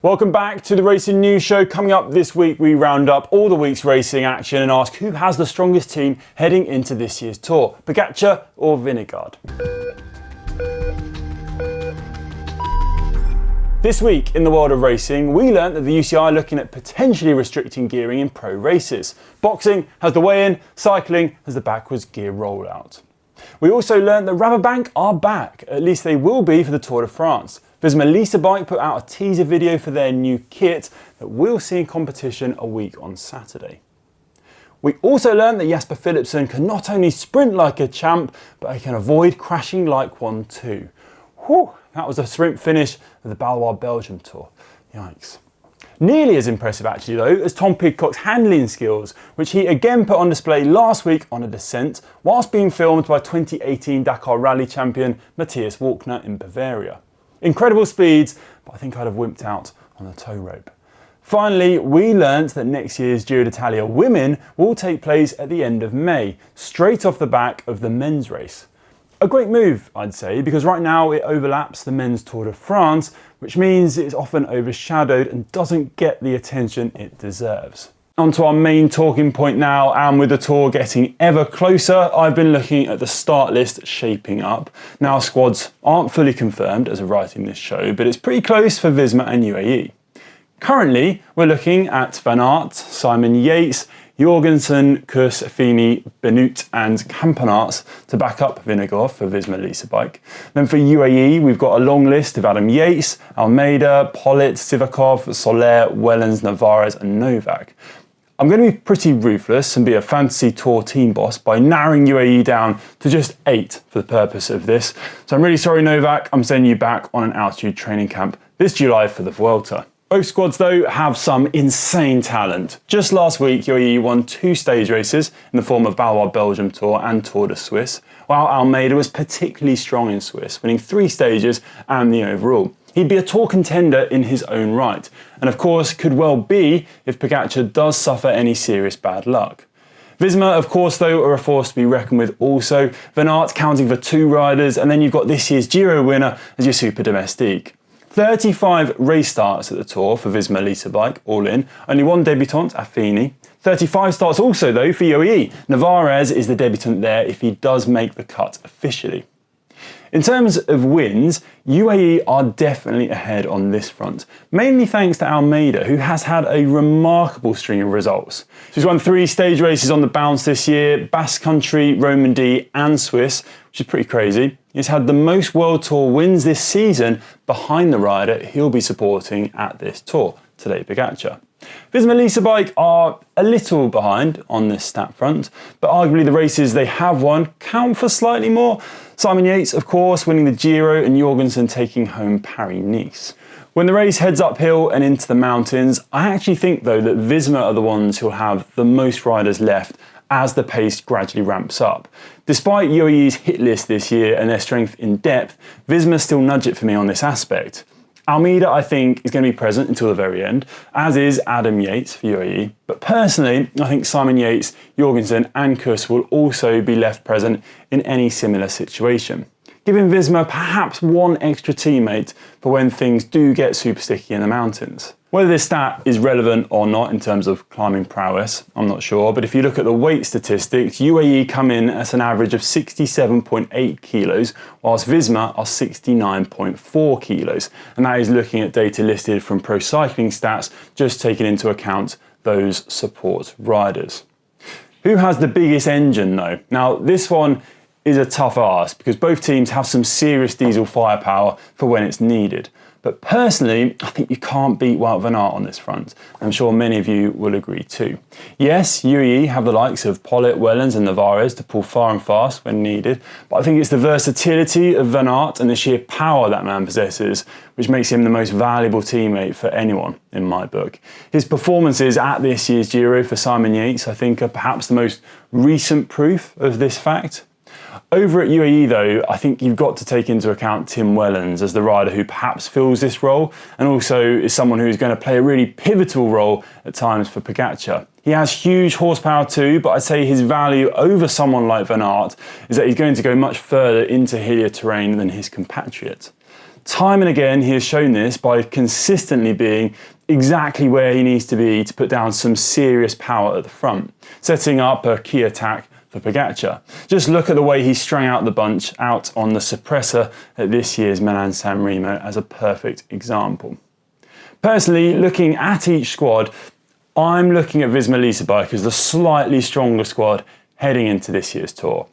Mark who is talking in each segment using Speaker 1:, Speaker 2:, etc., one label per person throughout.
Speaker 1: Welcome back to the Racing News Show. Coming up this week, we round up all the week's racing action and ask who has the strongest team heading into this year's Tour, Pogačar or Vingegaard? This week in the world of racing, we learnt that the UCI are looking at potentially restricting gearing in pro races. Boxing has the weigh-in, cycling has the backwards gear rollout. We also learnt that Rabobank are back, at least they will be for the Tour de France. Visma Easypost put out a teaser video for their new kit that we'll see in competition a week on Saturday. We also learned that Jasper Philipsen can not only sprint like a champ, but he can avoid crashing like one too. Whew, that was a sprint finish of the Velo Belgium Tour. Yikes. Nearly as impressive actually though as Tom Pidcock's handling skills, which he again put on display last week on a descent, whilst being filmed by 2018 Dakar Rally champion Matthias Walkner in Bavaria. Incredible speeds, but I think I'd have wimped out on a tow rope. Finally, we learnt that next year's Giro d'Italia Women will take place at the end of May, straight off the back of the men's race. A great move, I'd say, because right now it overlaps the men's Tour de France, which means it's often overshadowed and doesn't get the attention it deserves. On to our main talking point now, and with the Tour getting ever closer, I've been looking at the start list shaping up. Now squads aren't fully confirmed as of writing this show, but it's pretty close for Visma and UAE. Currently, we're looking at Van Aert, Simon Yates, Jorgensen, Kuss, Affini, Benoot and Campenaerts to back up Vingegaard for Visma Leasebike. Then for UAE, we've got a long list of Adam Yates, Almeida, Pollitt, Sivakov, Soler, Wellens, Narvaez and Novak. I'm going to be pretty ruthless and be a fantasy Tour team boss by narrowing UAE down to just 8 for the purpose of this. So I'm really sorry Novak, I'm sending you back on an altitude training camp this July for the Vuelta. Both squads though have some insane talent. Just last week UAE won 2 stage races in the form of Velo Belgium Tour and Tour de Suisse, while Almeida was particularly strong in Swiss, winning 3 stages and the overall. He'd be a Tour contender in his own right, and of course could well be if Pogačar does suffer any serious bad luck. Visma, of course, though, are a force to be reckoned with also. Van Aert counting for 2 riders, and then you've got this year's Giro winner as your super domestique. 35 race starts at the Tour for Visma Leasebike, all in. Only 1 debutant, Affini. 35 starts also, though, for UAE. Narvaez is the debutant there if he does make the cut officially. In terms of wins, UAE are definitely ahead on this front, mainly thanks to Almeida, who has had a remarkable string of results. He's won 3 stage races on the bounce this year, Basque Country, Romandy and Swiss, which is pretty crazy. He's had the most World Tour wins this season behind the rider he'll be supporting at this Tour, Tadej Pogačar. Visma Leasebike are a little behind on this stat front, but arguably the races they have won count for slightly more. Simon Yates, of course, winning the Giro and Jorgensen taking home Paris-Nice. When the race heads uphill and into the mountains, I actually think though that Visma are the ones who'll have the most riders left as the pace gradually ramps up. Despite UAE's hit list this year and their strength in depth, Visma still nudge it for me on this aspect. Almeida, I think, is going to be present until the very end, as is Adam Yates for UAE. But personally, I think Simon Yates, Jorgensen and Kuss will also be left present in any similar situation, giving Visma perhaps 1 extra teammate for when things do get super sticky in the mountains. Whether this stat is relevant or not in terms of climbing prowess, I'm not sure, but if you look at the weight statistics, UAE come in at an average of 67.8 kilos, whilst Visma are 69.4 kilos, and that is looking at data listed from Pro Cycling Stats, just taking into account those support riders. Who has the biggest engine though? Now this one is a tough ask because both teams have some serious diesel firepower for when it's needed. But personally, I think you can't beat Wout van Aert on this front. I'm sure many of you will agree too. Yes, UAE have the likes of Pollitt, Wellens and Narvaez to pull far and fast when needed, but I think it's the versatility of Van Aert and the sheer power that man possesses which makes him the most valuable teammate for anyone in my book. His performances at this year's Giro for Simon Yates, I think, are perhaps the most recent proof of this fact. Over at UAE though, I think you've got to take into account Tim Wellens as the rider who perhaps fills this role and also is someone who's going to play a really pivotal role at times for Pogačar. He has huge horsepower too, but I'd say his value over someone like Van Aert is that he's going to go much further into hillier terrain than his compatriot. Time and again, he has shown this by consistently being exactly where he needs to be to put down some serious power at the front, setting up a key attack for Pogačar. Just look at the way he strung out the bunch out on the suppressor at this year's Milan-San Remo as a perfect example. Personally, looking at each squad, I'm looking at Visma Lease Bike as the slightly stronger squad heading into this year's Tour.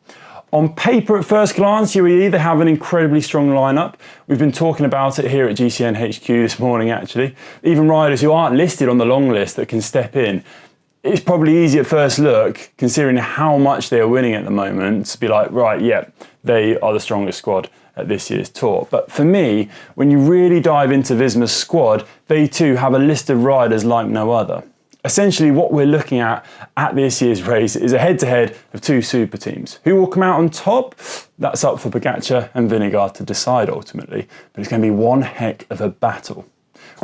Speaker 1: On paper, at first glance, UAE, they have an incredibly strong lineup. We've been talking about it here at GCN HQ this morning, actually. Even riders who aren't listed on the long list that can step in. It's probably easy at first look, considering how much they are winning at the moment, to be like, right, yeah, they are the strongest squad at this year's Tour. But for me, when you really dive into Visma's squad, they too have a list of riders like no other. Essentially, what we're looking at this year's race is a head-to-head of two super teams. Who will come out on top? That's up for Pogačar and Vingegaard to decide ultimately, but it's going to be one heck of a battle.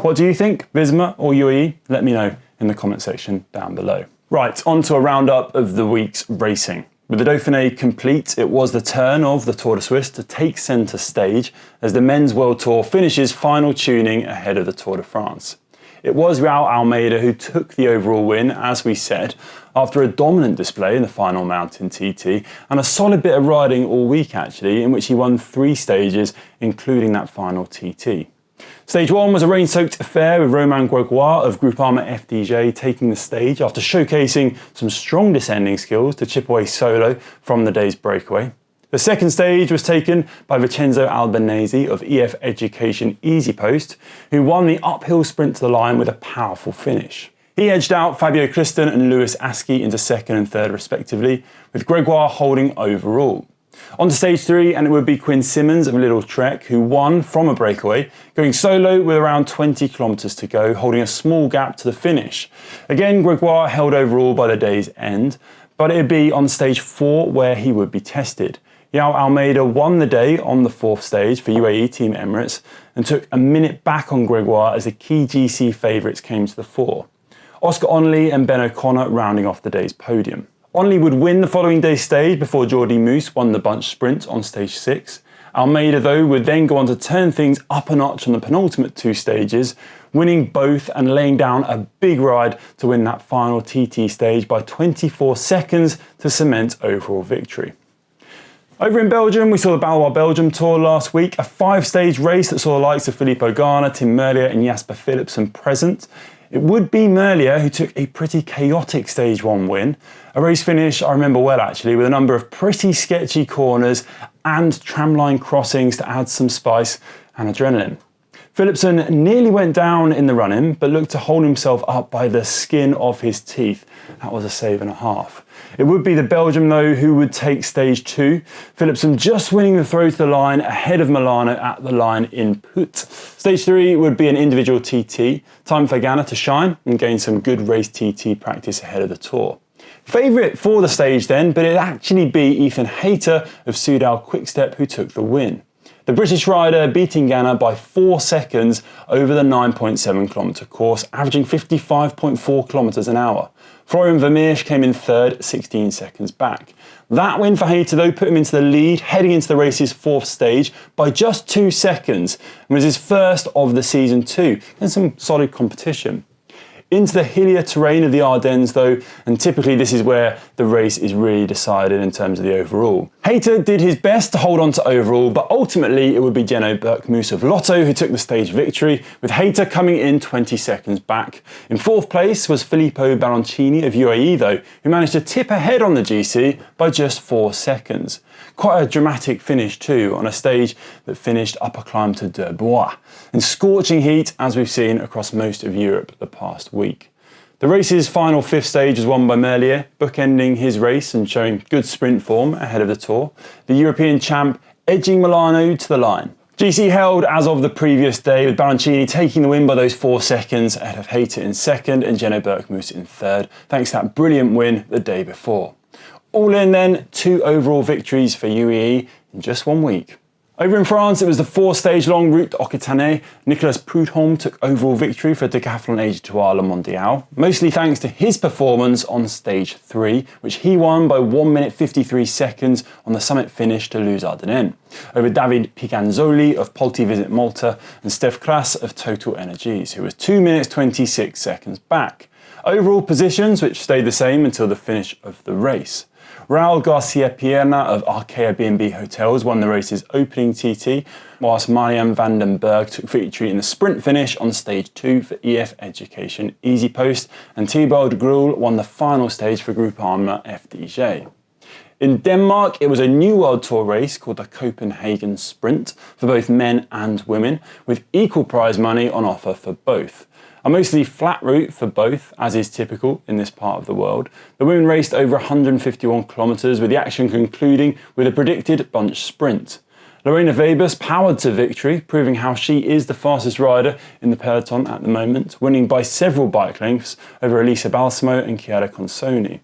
Speaker 1: What do you think, Visma or UAE? Let me know in the comment section down below. Right, on to a roundup of the week's racing. With the Dauphiné complete, it was the turn of the Tour de Suisse to take centre stage as the Men's World Tour finishes final tuning ahead of the Tour de France. It was Joao Almeida who took the overall win, as we said, after a dominant display in the final mountain TT and a solid bit of riding all week actually, in which he won 3 stages, including that final TT. Stage 1 was a rain-soaked affair with Romain Grégoire of Groupama FDJ taking the stage after showcasing some strong descending skills to chip away solo from the day's breakaway. The second stage was taken by Vincenzo Albanese of EF Education Easypost, who won the uphill sprint to the line with a powerful finish. He edged out Fabio Christen and Lewis Askey into second and third respectively, with Grégoire holding overall. On to stage 3, and it would be Quinn Simmons of Little Trek who won from a breakaway, going solo with around 20 kilometres to go, holding a small gap to the finish. Again, Grégoire held overall by the day's end, but it would be on stage 4 where he would be tested. Joao Almeida won the day on the 4th stage for UAE Team Emirates and took a minute back on Grégoire as the key GC favourites came to the fore. Oscar Onley and Ben O'Connor rounding off the day's podium. Onley would win the following day's stage before Jordi Moose won the bunch sprint on stage 6. Almeida, though, would then go on to turn things up a notch on the penultimate 2 stages, winning both and laying down a big ride to win that final TT stage by 24 seconds to cement overall victory. Over in Belgium, we saw the Balois Belgium Tour last week, a 5-stage race that saw the likes of Filippo Ganna, Tim Merlier and Jasper Philipsen present. It would be Merlier who took a pretty chaotic stage 1 win, a race finish I remember well actually, with a number of pretty sketchy corners and tramline crossings to add some spice and adrenaline. Philipsen nearly went down in the run-in, but looked to hold himself up by the skin of his teeth. That was a save and a half. It would be the Belgium, though, who would take stage 2. Philipsen just winning the throw to the line ahead of Milano at the line in Put. Stage 3 would be an individual TT. Time for Ganna to shine and gain some good race TT practice ahead of the Tour. Favourite for the stage then, but it'd actually be Ethan Hayter of Soudal Quickstep who took the win. The British rider beating Ganna by 4 seconds over the 9.7 kilometre course, averaging 55.4 kilometres an hour. Florian Vermeersch came in third, 16 seconds back. That win for Hayter, though, put him into the lead, heading into the race's 4th stage by just 2 seconds, and was his first of the season too, and some solid competition. Into the hillier terrain of the Ardennes though, and typically this is where the race is really decided in terms of the overall. Hayter did his best to hold on to overall, but ultimately it would be Geno Berkmoes of Lotto who took the stage victory, with Hayter coming in 20 seconds back. In 4th place was Filippo Baroncini of UAE though, who managed to tip ahead on the GC by just 4 seconds. Quite a dramatic finish too, on a stage that finished up a climb to Deux Bois, in scorching heat as we've seen across most of Europe the past week. The race's final 5th stage was won by Merlier, bookending his race and showing good sprint form ahead of the Tour, the European champ edging Milano to the line. GC held as of the previous day, with Baroncini taking the win by those 4 seconds ahead of Hayter in 2nd and Geno Berkmoes in 3rd, thanks to that brilliant win the day before. All in then, 2 overall victories for UAE in just 1 week. Over in France, it was the 4-stage-long Route d'Occitanie. Nicolas Prudhomme took overall victory for Decathlon Age-Etoile Le Mondial, mostly thanks to his performance on stage 3, which he won by 1 minute 53 seconds on the summit finish to Les Ardennes, over David Picanzoli of Visit Malta and Steph Klaas of Total Energies, who was 2 minutes 26 seconds back. Overall positions, which stayed the same until the finish of the race. Raul Garcia Pierna of Arkea B&B Hotels won the race's opening TT, whilst Mariam van den Berg took victory in the sprint finish on stage 2 for EF Education Easypost, and Thibaut Gruel won the final stage for Groupama FDJ. In Denmark, it was a new World Tour race called the Copenhagen Sprint for both men and women, with equal prize money on offer for both. A mostly flat route for both, as is typical in this part of the world. The women raced over 151 kilometres, with the action concluding with a predicted bunch sprint. Lorena Wiebes powered to victory, proving how she is the fastest rider in the peloton at the moment, winning by several bike lengths over Elisa Balsamo and Chiara Consoni.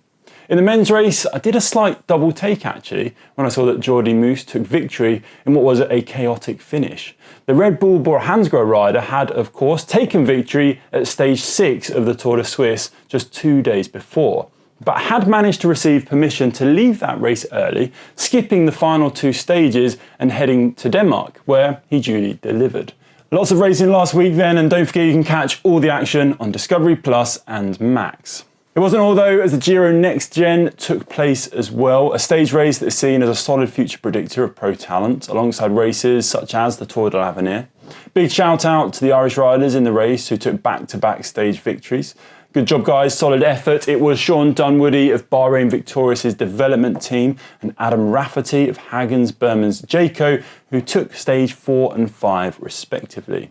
Speaker 1: In the men's race, I did a slight double take actually when I saw that Jordi Moose took victory in what was a chaotic finish. The Red Bull Bora Hansgrohe rider had, of course, taken victory at stage 6 of the Tour de Suisse just 2 days before, but had managed to receive permission to leave that race early, skipping the final 2 stages and heading to Denmark, where he duly delivered. Lots of racing last week then, and don't forget you can catch all the action on Discovery Plus and Max. It wasn't all though, as the Giro Next Gen took place as well, a stage race that is seen as a solid future predictor of pro talent, alongside races such as the Tour de l'Avenir. Big shout out to the Irish riders in the race who took back-to-back stage victories. Good job guys, solid effort. It was Sean Dunwoody of Bahrain Victorious' development team and Adam Rafferty of Hagens Berman's Jayco who took stage 4 and 5 respectively.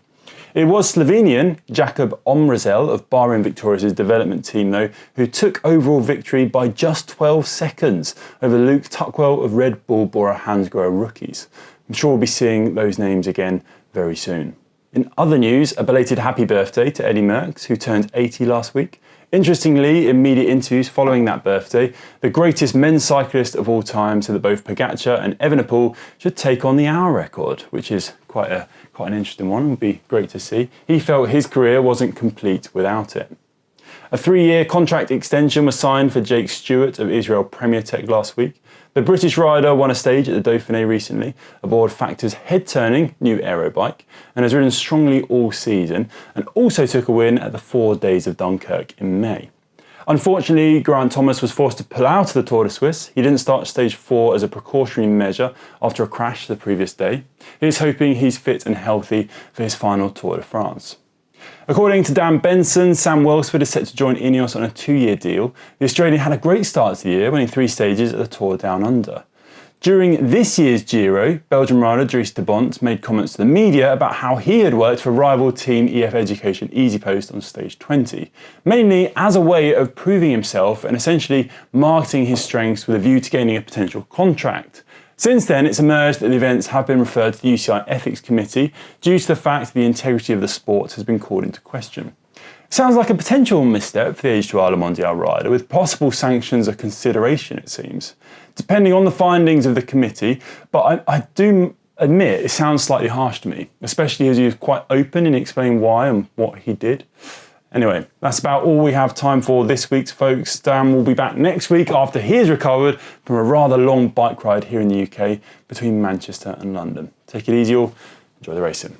Speaker 1: It was Slovenian Jakob Omrazel of Bahrain Victorious' development team though, who took overall victory by just 12 seconds over Luke Tuckwell of Red Bull Bora Hansgrohe rookies. I'm sure we'll be seeing those names again very soon. In other news, a belated happy birthday to Eddy Mercx, who turned 80 last week. Interestingly, in media interviews following that birthday, the greatest men's cyclist of all time said that both Pogačar and Evenepoel should take on the hour record, which is quite an interesting one. It would be great to see. He felt his career wasn't complete without it. A 3-year contract extension was signed for Jake Stewart of Israel Premier Tech last week. The British rider won a stage at the Dauphiné recently aboard Factor's head-turning new aero bike and has ridden strongly all season, and also took a win at the 4 Days of Dunkirk in May. Unfortunately, Geraint Thomas was forced to pull out of the Tour de Suisse. He didn't start stage 4 as a precautionary measure after a crash the previous day. He is hoping he's fit and healthy for his final Tour de France. According to Dan Benson, Sam Welsford is set to join Ineos on a 2-year deal. The Australian had a great start to the year, winning 3 stages at the Tour Down Under. During this year's Giro, Belgian rider Dries de Bondt made comments to the media about how he had worked for rival team EF Education Easypost on stage 20, mainly as a way of proving himself and essentially marketing his strengths with a view to gaining a potential contract. Since then, it's emerged that the events have been referred to the UCI Ethics Committee due to the fact that the integrity of the sport has been called into question. Sounds like a potential misstep for the Age-to-Isle Mondial rider, with possible sanctions a consideration, it seems, depending on the findings of the committee, but I do admit it sounds slightly harsh to me, especially as he was quite open in explaining why and what he did. Anyway, that's about all we have time for this week, folks. Dan will be back next week after he has recovered from a rather long bike ride here in the UK between Manchester and London. Take it easy all, enjoy the racing.